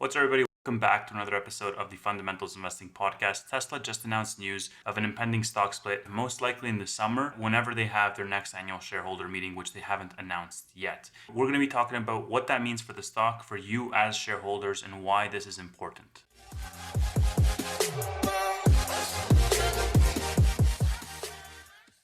What's up, everybody? Welcome back to another episode of the Fundamentals Investing Podcast. Tesla just announced news of an impending stock split, most likely in the summer, whenever they have their next annual shareholder meeting, which they haven't announced yet. We're going to be talking about what that means for the stock, for you as shareholders, and why this is important.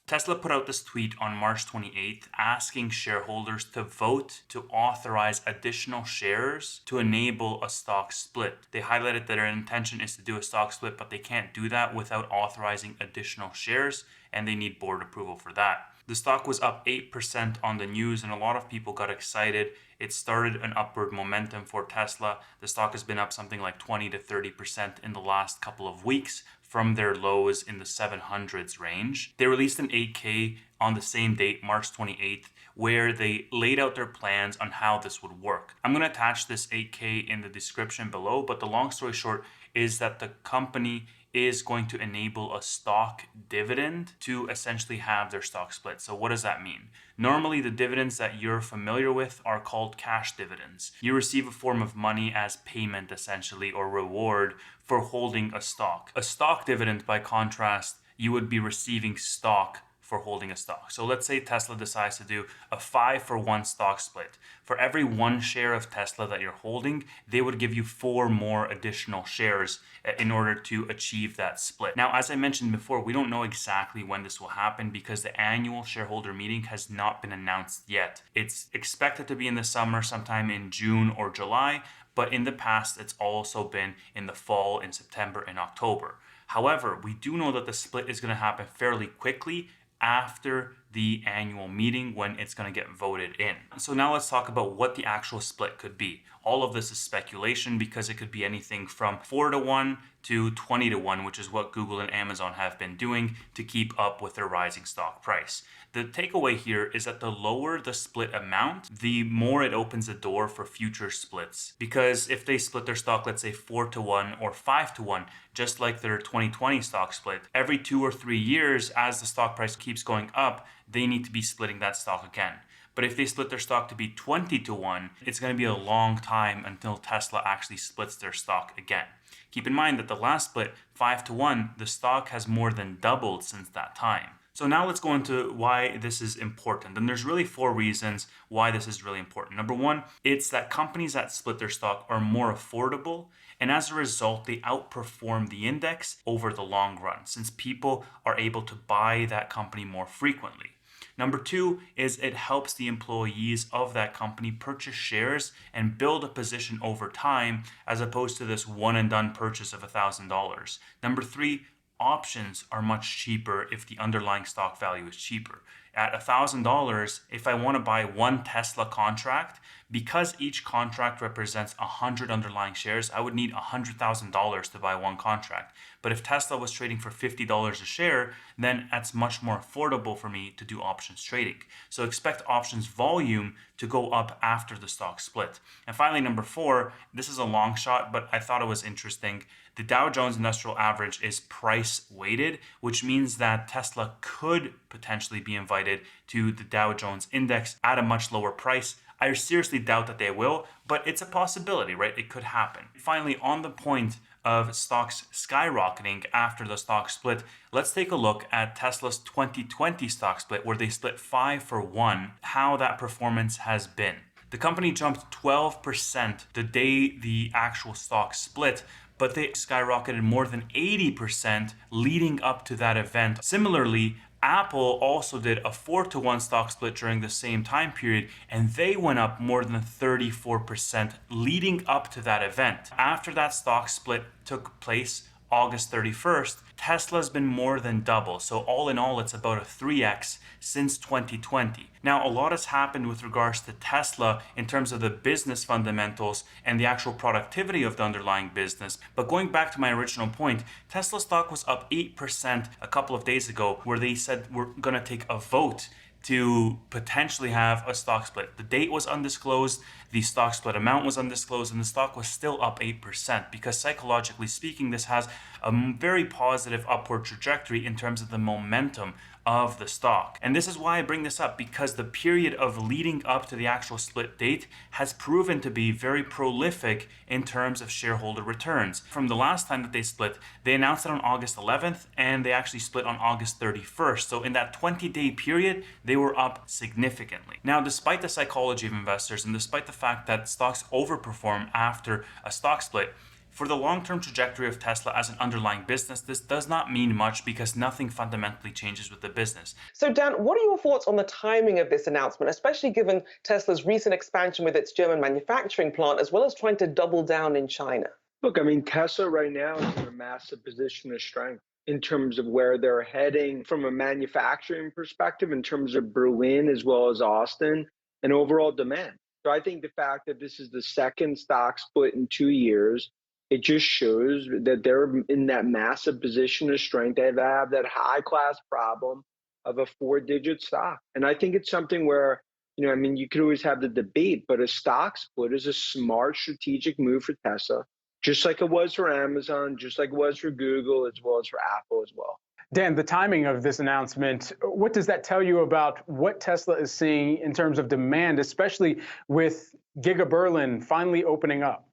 Tesla put out this tweet on March 28th asking shareholders to vote to authorize additional shares to enable a stock split. They highlighted that their intention is to do a stock split, but they can't do that without authorizing additional shares, and they need board approval for that. The stock was up 8% on the news, and a lot of people got excited. It started an upward momentum for Tesla. The stock has been up something like 20 to 30% in the last couple of weeks from their lows in the 700s range. They released an 8K on the same date, March 28th, where they laid out their plans on how this would work. I'm going to attach this 8K in the description below, but the long story short is that the company is going to enable a stock dividend to essentially have their stock split. So what does that mean? Normally, the dividends that you're familiar with are called cash dividends. You receive a form of money as payment, essentially, or reward for holding a stock. A stock dividend, by contrast, you would be receiving stock for holding a stock. So let's say Tesla decides to do a 5-for-1 stock split. For every 1 share of Tesla that you're holding, they would give you 4 more additional shares in order to achieve that split. Now, as I mentioned before, we don't know exactly when this will happen because the annual shareholder meeting has not been announced yet. It's expected to be in the summer, sometime in June or July, but in the past, it's also been in the fall, in September and October. However, we do know that the split is going to happen fairly quickly after the annual meeting when it's going to get voted in. So now let's talk about what the actual split could be. All of this is speculation because it could be anything from 4-to-1 to 20-to-1, which is what Google and Amazon have been doing to keep up with their rising stock price. The takeaway here is that the lower the split amount, the more it opens the door for future splits. Because if they split their stock, let's say 4-to-1 or 5-to-1, just like their 2020 stock split, every 2 or 3 years, as the stock price keeps going up, they need to be splitting that stock again. But if they split their stock to be 20-to-1, it's going to be a long time until Tesla actually splits their stock again. Keep in mind that the last split, 5-to-1, the stock has more than doubled since that time. So now let's go into why this is important. And there's really 4 reasons why this is really important. Number 1, it's that companies that split their stock are more affordable. And as a result, they outperform the index over the long run since people are able to buy that company more frequently. Number 2 is it helps the employees of that company purchase shares and build a position over time as opposed to this one and done purchase of $1,000. Number 3, options are much cheaper if the underlying stock value is cheaper. At $1,000, if I want to buy 1 Tesla contract, because each contract represents 100 underlying shares, I would need $100,000 to buy 1 contract. But if Tesla was trading for $50 a share, then that's much more affordable for me to do options trading. So expect options volume to go up after the stock split. And finally, number 4, this is a long shot, but I thought it was interesting. The Dow Jones Industrial Average is price weighted, which means that Tesla could potentially be invited to the Dow Jones Index at a much lower price. I seriously doubt that they will, but it's a possibility, right? It could happen. Finally, on the point of stocks skyrocketing after the stock split, let's take a look at Tesla's 2020 stock split, where they split 5-for-1, how that performance has been. The company jumped 12% the day the actual stock split, but they skyrocketed more than 80% leading up to that event. Similarly, Apple also did a 4-to-1 stock split during the same time period, and they went up more than 34% leading up to that event. After that stock split took place August 31st, Tesla's been more than double. So all in all, it's about a 3x since 2020. Now, a lot has happened with regards to Tesla in terms of the business fundamentals and the actual productivity of the underlying business. But going back to my original point, Tesla stock was up 8% a couple of days ago, where they said we're going to take a vote to potentially have a stock split. The date was undisclosed. The stock split amount was undisclosed, and the stock was still up 8% because psychologically speaking, this has a very positive upward trajectory in terms of the momentum of the stock. And this is why I bring this up, because the period of leading up to the actual split date has proven to be very prolific in terms of shareholder returns. From the last time that they split, they announced it on August 11th and they actually split on August 31st. So in that 20-day period, they were up significantly. Now, despite the psychology of investors and despite the fact that stocks overperform after a stock split, for the long-term trajectory of Tesla as an underlying business, this does not mean much because nothing fundamentally changes with the business. So, Dan, what are your thoughts on the timing of this announcement, especially given Tesla's recent expansion with its German manufacturing plant, as well as trying to double down in China? Look, I mean, Tesla right now is in a massive position of strength in terms of where they're heading from a manufacturing perspective, in terms of Berlin as well as Austin, and overall demand. So I think the fact that this is the second stock split in 2 years, it just shows that they're in that massive position of strength. They have that high class problem of a 4-digit stock. And I think it's something where, I mean, you could always have the debate, but a stock split is a smart strategic move for Tesla, just like it was for Amazon, just like it was for Google, as well as for Apple as well. Dan, the timing of this announcement, what does that tell you about what Tesla is seeing in terms of demand, especially with Giga Berlin finally opening up?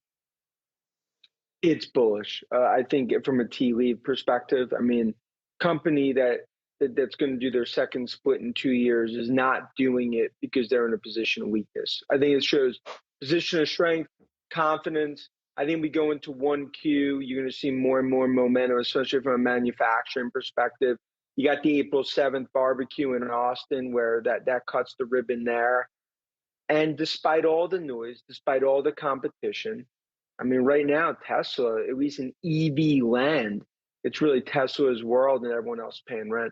It's bullish. I think from a tea leaf perspective, I mean, company that's going to do their second split in 2 years is not doing it because they're in a position of weakness. I think it shows position of strength, confidence. I think we go into 1Q, you're going to see more and more momentum, especially from a manufacturing perspective. You got the April 7th barbecue in Austin where that cuts the ribbon there. And despite all the noise, despite all the competition, I mean, right now, Tesla, at least in EV land, it's really Tesla's world and everyone else paying rent.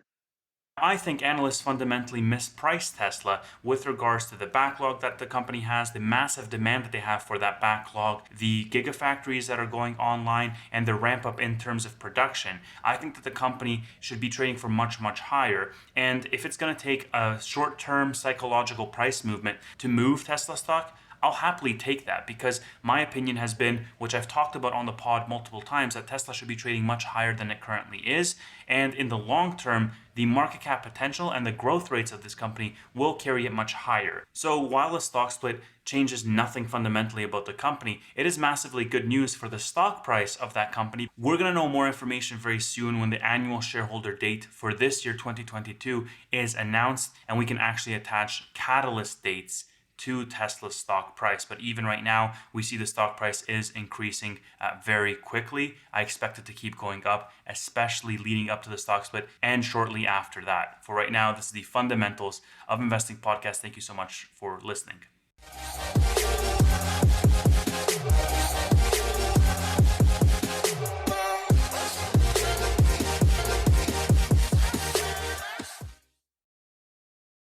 I think analysts fundamentally misprice Tesla with regards to the backlog that the company has, the massive demand that they have for that backlog, the gigafactories that are going online, and the ramp up in terms of production. I think that the company should be trading for much, much higher. And if it's going to take a short-term psychological price movement to move Tesla stock, I'll happily take that, because my opinion has been, which I've talked about on the pod multiple times, that Tesla should be trading much higher than it currently is. And in the long term, the market cap potential and the growth rates of this company will carry it much higher. So while a stock split changes nothing fundamentally about the company, it is massively good news for the stock price of that company. We're going to know more information very soon when the annual shareholder date for this year, 2022, is announced, and we can actually attach catalyst dates to Tesla's stock price. But even right now, we see the stock price is increasing very quickly. I expect it to keep going up, especially leading up to the stock split and shortly after that. For right now, this is the Fundamentals of Investing podcast. Thank you so much for listening.